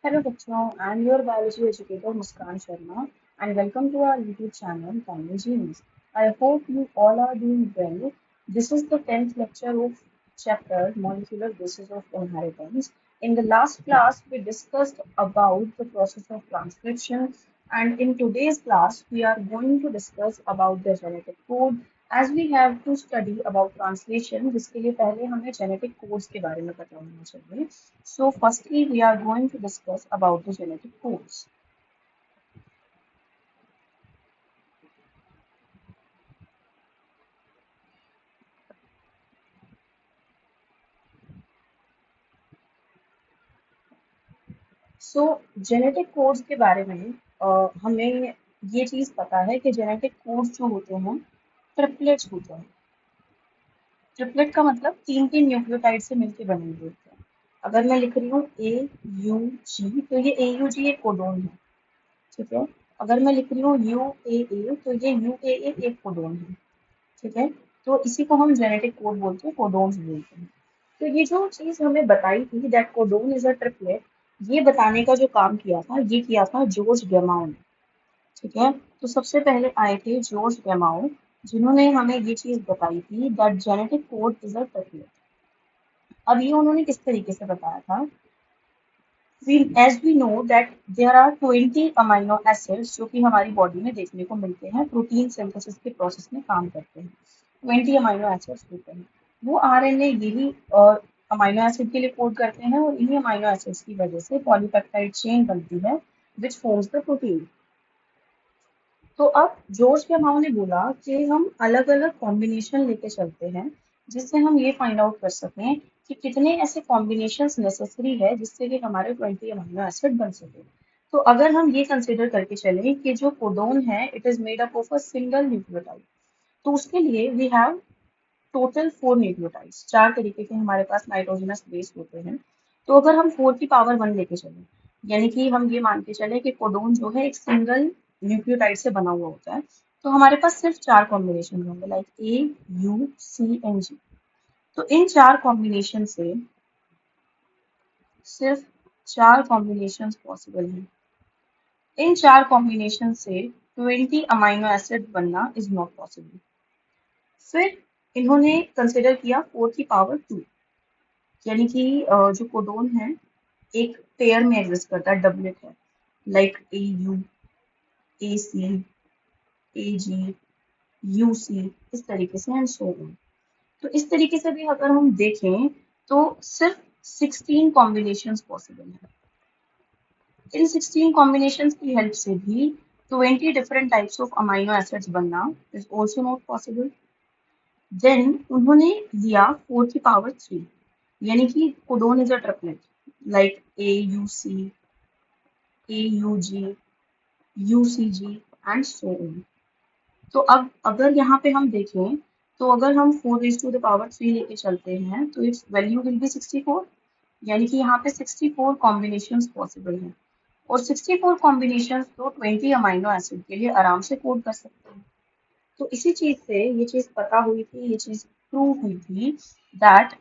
Hello बच्चों, I am your biology educator Muskan Sharma and welcome to our YouTube channel Tiny Genes. I hope you all are doing well. This is the 10th lecture of chapter Molecular Basis of Inheritance. In the last class, we discussed about the process of transcription, and in today's class, we are going to discuss about the genetic code. As we have to study about translation, जिसके लिए पहले हमें genetic codes के बारे में पता होना चाहिए. So firstly, we are going to discuss about the genetic codes. So genetic codes के बारे में हमें ये चीज़ पता है कि genetic codes जो होते हैं ट्रिपलेट्स होते हैं. ट्रिपलेट का मतलब तीन तीन न्यूक्लियोटाइड से मिलकर बने हुए होते हैं. अगर मैं लिख रही हूँ AUG तो ये AUG एक कोडोन है. ठीक है. अगर मैं लिख रही हूँ UAA तो ये UAA एक कोडोन है. ठीक है. तो इसी को हम जेनेटिक कोड बोलते हैं, कोडोन्स बोलते हैं. तो ये जो चीज हमें बताई थी that codon is a triplet, ये बताने का जो काम किया था ये किया था जॉर्ज गेमाउ ने. ठीक है. तो सबसे पहले आए थे जॉर्ज गेमाउ, जिन्होंने हमें ये चीज बताई थी that genetic code is a triplet. अब ये उन्होंने किस तरीके से बताया था. as we know that there are 20 amino acids जो कि हमारी बॉडी में देखने को मिलते हैं, प्रोटीन सिंथेसिस के प्रोसेस में काम करते हैं. 20 अमाइनो एसिड्स होते हैं. वो आरएनए यही अमाइनो एसिड के लिए कोड करते हैं और इन्हीं अमाइनो एसिड्स की वजह से पॉलीपेप्टाइड चेन बनती है विच फॉर्म्स द प्रोटीन. तो अब जॉर्ज गेमाउ ने बोला कि हम अलग अलग कॉम्बिनेशन लेके चलते हैं जिससे हम ये फाइंड आउट कर सकें कि कितने ऐसे कॉम्बिनेशंस नेसेसरी है जिससे कि हमारे 20 अमीनो एसिड बन सके. तो अगर हम ये कंसिडर करके चलें कि जो कोडोन है it is made up of a single nucleotide, तो उसके लिए वी हैव टोटल 4 न्यूक्लियोटाइड्स. 4 तरीके के हमारे पास नाइट्रोजनस बेस होते हैं. तो अगर हम 4 की पावर 1 लेके चलें, यानी कि हम ये मान के चले कि कोडोन जो है एक सिंगल न्यूक्लियोटाइड से बना हुआ होता है, तो हमारे पास सिर्फ 4 कॉम्बिनेशन होंगे like A U C and G. तो इन 4 कॉम्बिनेशन से सिर्फ 4 कॉम्बिनेशन पॉसिबल हैं. इन 4 कॉम्बिनेशन से 20 अमाइनो एसिड बनना इज नॉट पॉसिबल. फिर इन्होंने कंसिडर किया 4 की पावर 2, यानी कि जो कोडोन है एक पेयर में एग्जिस्ट करता है, डबलेट है, like AU, AC, AG, UC, इस तरीके से एंड सो ऑन. तो इस तरीके से भी अगर हम देखें तो सिर्फ 16 कॉम्बिनेशन पॉसिबल है. इन 16 कॉम्बिनेशन की हेल्प से भी 20 different types of amino acids बनना is also not possible. Then उन्होंने लिया 4 की पावर 3, यानी कि codon is a triplet like AUC, AUG, UCG and so on. तो अब अगर यहाँ पे हम देखें तो अगर हम 4 to the power 3 लेके चलते हैं तो इट्स वैल्यू विल बी 64, यानी कि यहाँ पे 64 कॉम्बिनेशन पॉसिबल हैं. और 64 कॉम्बिनेशन तो 20 अमाइनो एसिड के लिए आराम से कोड कर सकते हैं. तो इसी चीज से ये चीज पता हुई थी, ये चीज प्रूव हुई थी that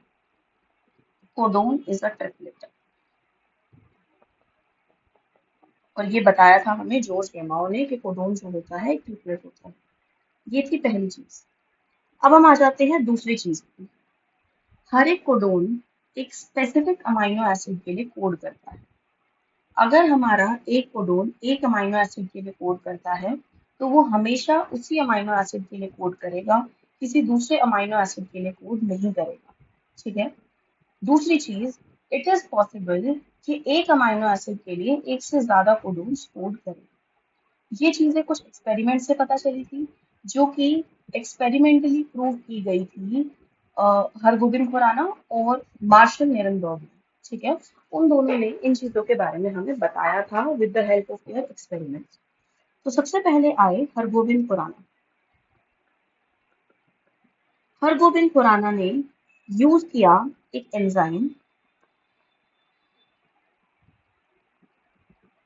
codon is a triplet. और ये बताया था हमें जॉर्ज गेमाउ ने कि कोडोन जो होता है एक ट्रिपलेट होता है. ये थी पहली चीज. अब हम आ जाते हैं दूसरी चीज पे. हर एक कोडोन एक स्पेसिफिक अमाइनो एसिड के लिए कोड करता है. अगर हमारा एक कोडोन एक अमाइनो एसिड के लिए कोड करता है तो वो हमेशा उसी अमाइनो एसिड के लिए कोड करेगा, किसी दूसरे अमाइनो एसिड के लिए कोड नहीं करेगा. ठीक है. दूसरी चीज, इट इज पॉसिबल कि एक अमाइनो एसिड के लिए एक से ज्यादा कोडोन्स कोड करें. ये चीजें कुछ एक्सपेरिमेंट से पता चली थी जो कि एक्सपेरिमेंटली प्रूव की गई थी हरगोबिंद खुराना और मार्शल निरनबर्ग ने. ठीक है. उन दोनों ने इन चीजों के बारे में हमें बताया था with the help of their experiments. तो सबसे पहले आए हरगोबिंद खुराना. हरगोबिंद खुराना ने यूज किया एक एंजाइम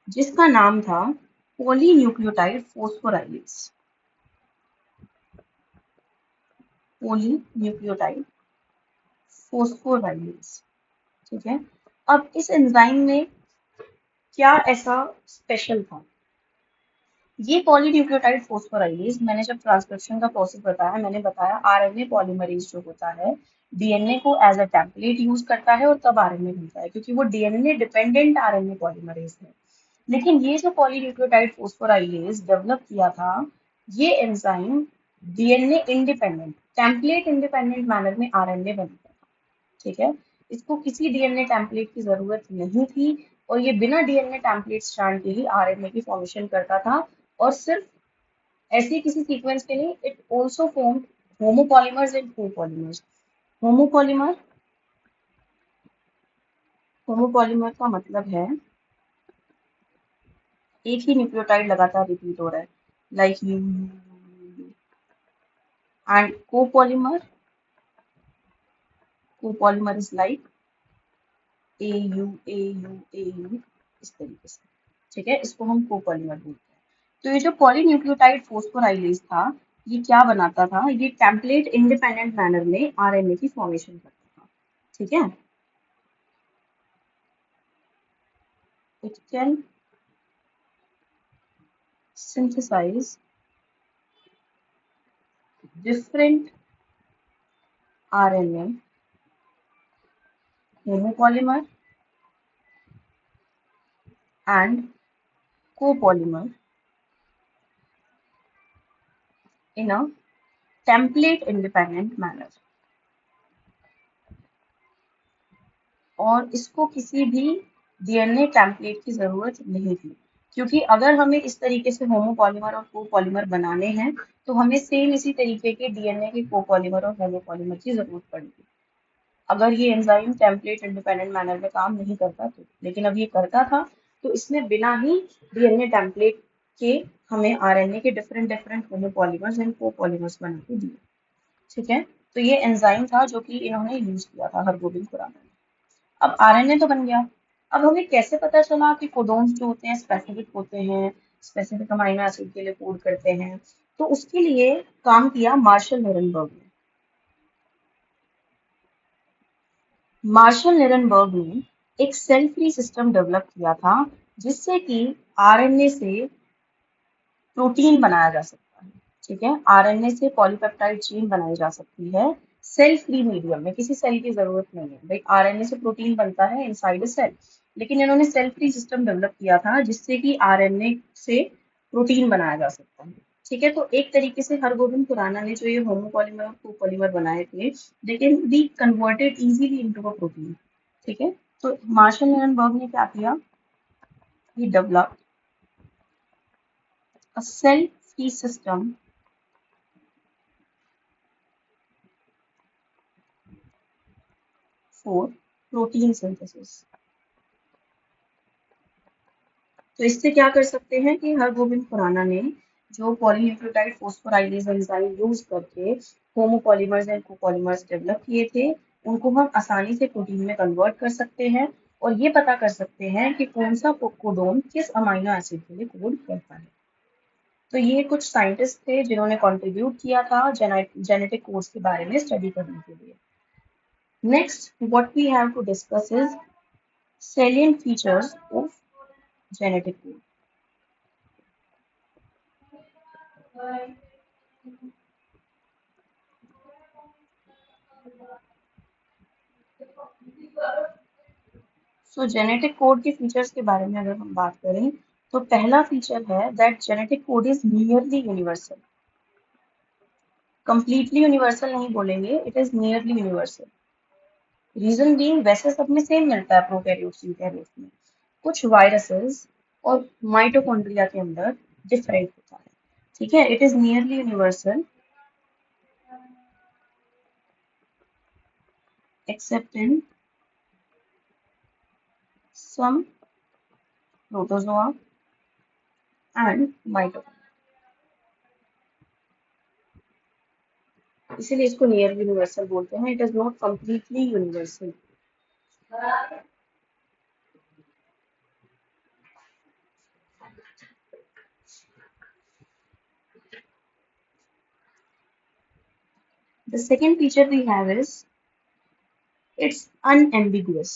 जिसका नाम था पॉलीन्यूक्लियोटाइड फॉस्फोराइलेज. Polynucleotide phosphorylase. ठीक है. अब इस एंजाइम में क्या ऐसा स्पेशल था? ये पॉलीन्यूक्लियोटाइड फॉस्फोराइलेज, मैंने जब ट्रांसक्रिप्शन का प्रोसेस बताया, मैंने बताया आरएनए पॉलीमरेज जो होता है डीएनए को एज अ टेम्पलेट यूज करता है और तब आरएनए बनता है, क्योंकि वो डीएनए डिपेंडेंट आरएनए पॉलीमरेज है। लेकिन ये जो पॉलीन्यूक्लियोटाइड फॉस्फोराइलेज डेवलप किया था, ये enzyme DNA independent, template independent manner में आरएनए बनता है। ठीक है, इसको किसी डीएनए टेम्पलेट की जरूरत नहीं थी, और ये बिना डीएनए टेम्पलेट स्ट्रैंड के ही आरएनए की फॉर्मेशन करता था। और सिर्फ ऐसे किसी सीक्वेंस के लिए it also formed homopolymers and copolymers. Homopolymer, homopolymer का मतलब है एक ही न्यूक्लियोटाइड लगातार रिपीट हो रहा है, like you, and copolymer, copolymer is like a U A U A you, इस तरीके से। ठीक है, इसको हम कोपॉलीमर बोलते हैं। तो ये जो पॉलीन्यूक्लियोटाइड फॉस्फोराइलेज था, ये क्या बनाता था? ये टेम्पलेट इंडिपेंडेंट मैनर में आरएनए की फॉर्मेशन करता था। ठीक है, it can synthesize different RNA homopolymer and copolymer in a template independent manner। और इसको किसी भी डीएनए टेम्पलेट की जरूरत नहीं थी, क्योंकि अगर हमें इस तरीके से होमोपॉलीमर और कोपॉलीमर बनाने हैं तो हमें सेम इसी तरीके के डीएनए के कोपॉलीमर और होमोपॉलीमर की जरूरत पड़ेगी, अगर ये एंजाइम टेम्पलेट इंडिपेंडेंट मैनर में काम नहीं करता तो। लेकिन अब ये करता था, तो इसने बिना ही डीएनए टेम्पलेट के हमें आरएनए के different different homopolymers and copolymers बना के दिए। ठीक है, तो ये एंजाइम था जो कि इन्होंने यूज किया था हरगोबिंद खुराना ने। अब आरएनए तो बन गया, अब हमें कैसे पता चला कि कोडोन्स जो होते हैं स्पेसिफिक होते हैं, स्पेसिफिक अमीनो एसिड के लिए कोड करते हैं? तो उसके लिए काम किया मार्शल निरनबर्ग ने। मार्शल निरनबर्ग ने एक सेल फ्री सिस्टम डेवलप किया था, जिससे कि आरएनए से प्रोटीन बनाया जा सकता है। ठीक है, आरएनए से पॉलीपेप्टाइड चेन बनाई जा सकती है सेल फ्री मीडियम में, किसी सेल की जरूरत नहीं है भाई। आरएनए से प्रोटीन बनता है इनसाइड अ सेल, लेकिन इन्होंने सेल फ्री सिस्टम डेवलप किया था जिससे कि आरएनए से प्रोटीन बनाया जा सकता है। ठीक है, तो एक तरीके से हरगोबिंद खुराना ने जो ये होमोपॉलीमर और कोपॉलीमर बनाए थे, they can be converted easily into a protein. ठीक है, तो मार्शल निरनबर्ग ने क्या किया? he developed a cell-free system for protein synthesis। तो इससे क्या कर सकते हैं कि हरगोबिंद खुराना ने जो पॉलीन्यूक्लियोटाइड फॉस्फोराइलेज एंजाइम यूज करके होमोपॉलीमर्स एंड कोपॉलीमर्स डेवलप किए थे, उनको हम आसानी से प्रोटीन में कन्वर्ट कर सकते हैं, और ये पता कर सकते हैं कि कौन सा कोडोन किस अमीनो एसिड के लिए कोड करता है। तो ये कुछ साइंटिस्ट थे जिन्होंने कंट्रीब्यूट किया था जेनेटिक कोड्स के बारे में स्टडी करने के लिए। Next, what we have to discuss is salient features of genetic code. So genetic code के फीचर्स के बारे में अगर हम बात करें, तो पहला फीचर है that genetic code is nearly universal. Completely universal नहीं बोलेंगे, it is nearly universal. Reason being, वैसे सब में सेम मिलता है प्रोकैरियोट्स यूकैरियोट्स में, कुछ वायरसेस और माइटोकॉन्ड्रिया के अंदर डिफरेंट होता है। ठीक है, it is nearly universal accept in some protozoa and mitochondria, इसीलिए इसको नियर यूनिवर्सल बोलते हैं। It is not completely universal. The second feature we have is it's unambiguous।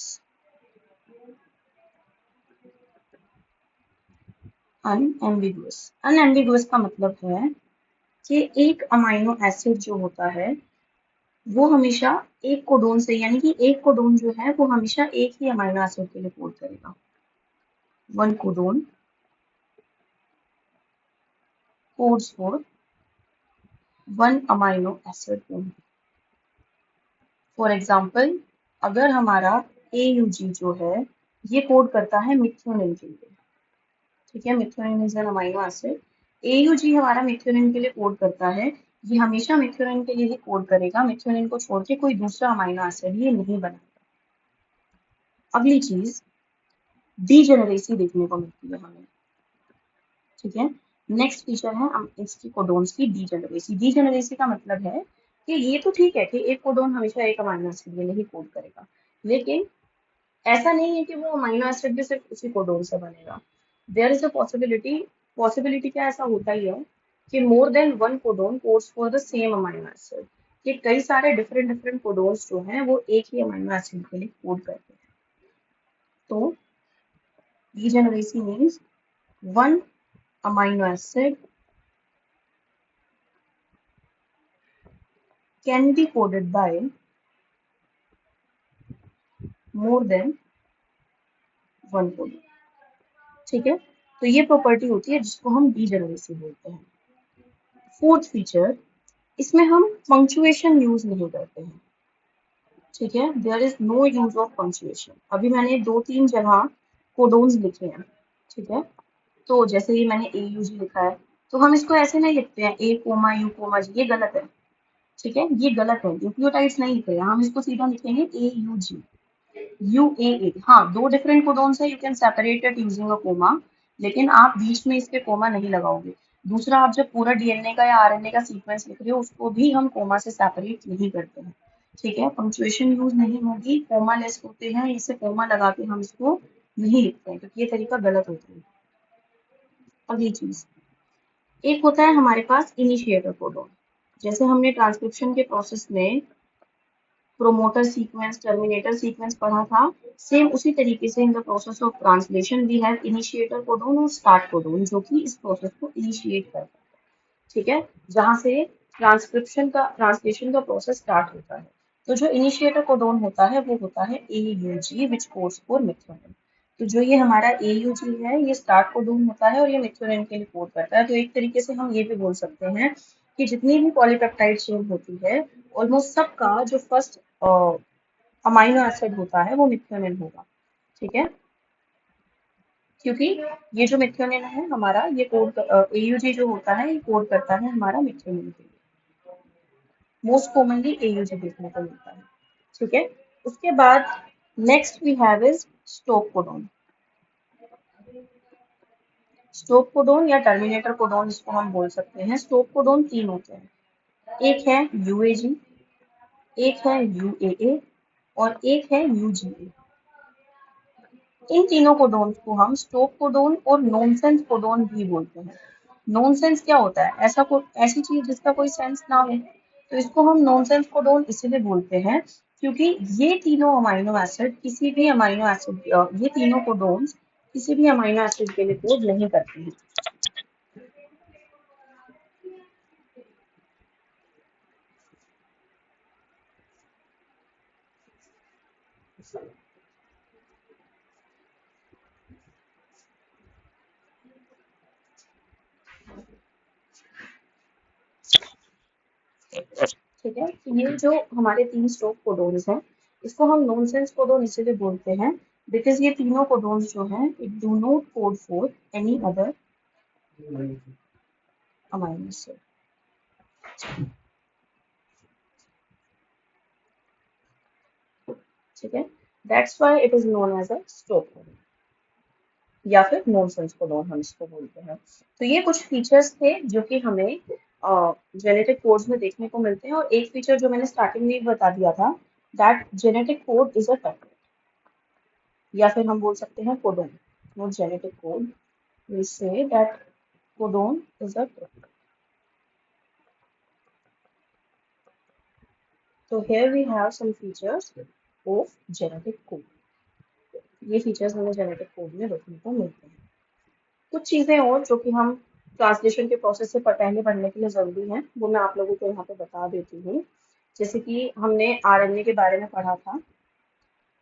Unambiguous. Unambiguous का मतलब है कि एक अमाइनो एसिड जो होता है वो हमेशा एक कोडोन से, यानी कि एक कोडोन जो है वो हमेशा एक ही अमाइनो एसिड के लिए कोड करेगा। One codon codes for one amino acid only. For example, अगर हमारा AUG जो है ये कोड करता है मिथ्योनिन के लिए, ठीक है, methionine is an amino acid. AUG हमारा मिथ्योनिन के लिए कोड करता है, ये हमेशा मिथ्योनिन के लिए ही कोड करेगा, मिथ्योनिन को छोड़ के कोई दूसरा अमाइनो एसिड ये नहीं बनाएगा। अगली चीज डीजेनरेसी देखने को मिलती है हमें, ठीक है। नेक्स्ट फीचर है इसकी कोडोन्स की डीजेनरेसी। डीजेनरेसी का मतलब है कि ये तो ठीक है कि एक कोडोन हमेशा एक अमाइनो एसिड के लिए ही कोड करेगा, लेकिन ऐसा नहीं है कि वो अमाइनो एसिड भी सिर्फ उसी कोडोन से बनेगा। There is a possibility, possibility क्या ऐसा होता ही है कि more than one codon codes for the same amino acid, कि कई सारे डिफरेंट डिफरेंट कोडोन्स जो हैं वो एक ही अमाइनो एसिड के लिए कोड करते हैं। तो degeneracy means one amino acid can be coded by more than one codon, ठीक है। तो ये प्रॉपर्टी होती है जिसको हम डीजेनरेसी बोलते हैं। फोर्थ फीचर, इसमें हम पंक्चुएशन यूज नहीं करते हैं, ठीक है। There is no use of punctuation. अभी मैंने दो तीन जगह कोडोन्स लिखे हैं, ठीक है। तो जैसे ये मैंने AUG लिखा है, तो हम इसको ऐसे नहीं लिखते हैं A comma U comma G, ये गलत है, ठीक है, ये गलत है। न्यूक्लियोटाइड्स नहीं लिख रहे हैं हम, इसको सीधा लिखेंगे AUG UAA। हाँ, दो डिफरेंट कोडोन्स है, you can separate it using a comma, लेकिन आप बीच में इसके कोमा नहीं लगाओगे। दूसरा, आप जब पूरा DNA का या RNA का सीक्वेंस लिख रहे हो उसको भी हम कोमा से सेपरेट नहीं करते हैं, ठीक है। पंक्चुएशन यूज नहीं होगी, कोमा लेस होते हैं, इसे कोमा लगा के हम इसको नहीं लिखते हैं क्योंकि ये तरीका गलत होता है। अगली चीज, एक होता है हमारे पास इनिशिएटर कोडोन। जैसे हमने ट्रांसक्रिप्शन के प्रोसेस में प्रोमोटर सीक्वेंस, टर्मिनेटर सीक्वेंस पढ़ा था, सेम उसी तरीके से in the process of translation we have initiator codon और स्टार्ट कोडोन, जो कि इस प्रोसेस को इनिशिएट करता है, ठीक है, जहां से ट्रांसलेशन का प्रोसेस स्टार्ट होता है। तो जो इनिशिएटर कोडोन होता है वो होता है AUG which codes for methionine. तो जो ये हमारा AUG है ये स्टार्ट कोडोन होता है और ये मिथ्योनिन के लिए कोड करता है। तो एक तरीके से हम ये भी बोल सकते हैं कि जितनी भी पॉलीपेप्टाइड चेन होती है ऑलमोस्ट सबका जो फर्स्ट अमाइनो एसिड होता है वो मिथ्योनिन होगा, ठीक है। क्योंकि ये जो मिथ्योनिन है हमारा, ये कोड AUG जो होता है ये कोड करता है हमारा मिथ्योनिन के लिए। मोस्ट कॉमनली AUG देखने को मिलता है, ठीक है। उसके बाद next we have is stop codon. Stop codon या टर्मिनेटर कोडोन इसको हम बोल सकते हैं। स्टॉप कोडोन तीन होते हैं, एक है UAG, एक है UAA और एक है UGA। इन तीनों कोडोन्स को हम स्टॉप कोडोन और नॉनसेंस कोडोन भी बोलते हैं। नॉनसेंस क्या होता है? ऐसी चीज जिसका कोई सेंस ना हो, तो इसको हम नॉनसेंस कोडोन इसीलिए बोलते हैं क्योंकि ये तीनों अमाइनो एसिड किसी भी अमाइनो एसिड, ये तीनों कोडोन्स किसी भी अमाइनो एसिड के लिए कोड नहीं करते हैं। ठीक है, तो ये जो हमारे तीन स्टॉप कोडोन्स हैं इसको हम नॉनसेंस कोडोन इसीलिए बोलते हैं बिकॉज ये तीनों कोडोन्स जो हैं it do not code for any other amino acid, ठीक है। That's why it is known as a stop codon या फिर नॉनसेंस कोडोन हम इसको बोलते हैं। तो ये कुछ फीचर्स थे जो कि हमें जेनेटिक कोड्स में देखने को मिलते हैं। और एक फीचर जो मैंने स्टार्टिंग में बता दिया था, that genetic code is a template, या फिर हम बोल सकते हैं codon, not genetic code, we say that codon is a template. So here we have some features of genetic code. ये फीचर्स हमें जेनेटिक कोड में देखने को मिलते हैं। कुछ चीज़ें और जो कि हम ट्रांसलेशन के प्रोसेस से पहले पढ़ने के लिए ज़रूरी हैं, वो मैं आप लोगों को यहाँ पे बता देती हूँ। जैसे कि हमने आरएनए के बारे में पढ़ा था,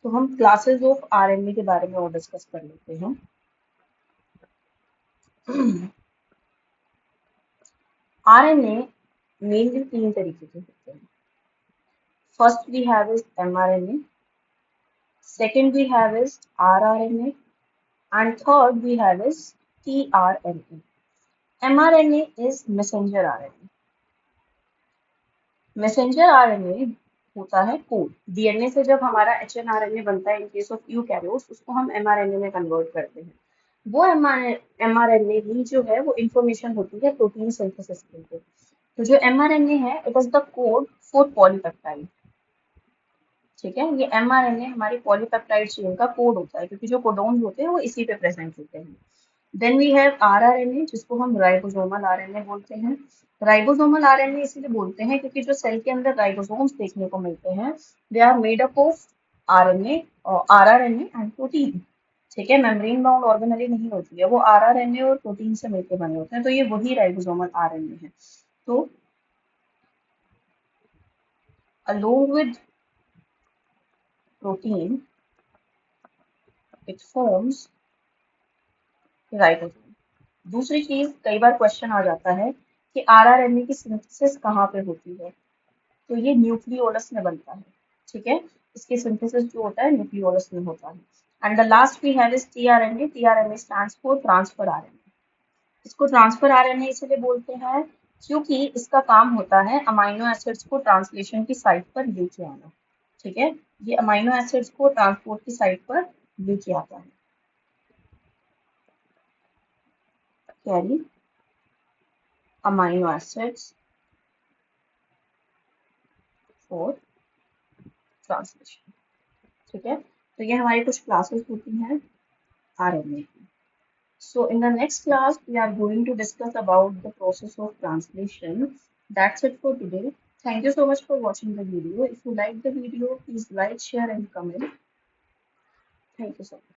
तो हम क्लासेस ऑफ आरएनए के बारे में और डिस्कस कर लेते हैं। आरएनए मेनली 3 तरीके के होते हैं। First we have is mRNA, second we have is rRNA, and third we have is tRNA. mRNA is messenger RNA. Messenger RNA होता है कोड। डीएनए से जब हमारा एचएनआरएनए बनता है इन केस ऑफ यूकैरियोट्स, उसको हम एमआरएनए में कन्वर्ट करते हैं। वो एमआरएनए ही जो है वो इंफॉर्मेशन होती है प्रोटीन सिंथेसिस के लिए। तो जो एमआरएनए है it is the code for polypeptide. ठीक है, ये एमआरएनए हमारी पॉलीपेप्टाइड चेन का कोड होता है, क्योंकि जो कोडोन होते हैं वो इसी पे प्रेजेंट होते हैं। देन वी हैव आरआरएनए, जिसको हम राइबोसोमल आरएनए बोलते हैं। राइबोसोमल आरएनए इसीलिए बोलते हैं क्योंकि जो सेल के अंदर राइबोसोम्स देखने को मिलते हैं, they are made up of RNA और आरआरएनए एंड प्रोटीन। ठीक है, मेम्ब्रेन बाउंड ऑर्गेनेली नहीं होती है, वो आरआरएनए और प्रोटीन से मिलकर बने होते हैं, तो ये वही राइबोसोमल आरएनए है। तो along with protein it forms ribosome. दूसरी चीज, कई बार क्वेश्चन आ जाता है कि आरआरएनए की सिंथेसिस कहाँ पे होती है, तो ये न्यूक्लियोलस में बनता है। ठीक है, इसकी सिंथेसिस जो होता है न्यूक्लियोलस में होता है। And the last we have is tRNA. TRNA stands for transfer RNA. इसको ट्रांसफर आरएनए इसलिए बोलते हैं क्योंकि इसका काम होता है अमाइनो एसिड्स को ट्रांसलेशन की साइट पर लेके आना। ठीक है, ये अमाइनो एसिड्स को ट्रांसपोर्ट की साइट पर लेके आता है। Carry amino acids for translation. ठीक है, तो ये हमारी कुछ क्लासेस होती हैं आरएनए की। So in the next class, we are going to discuss about the process of translation. That's it for today. Thank you so much for watching the video. If you like the video, please like, share and comment. Thank you so much.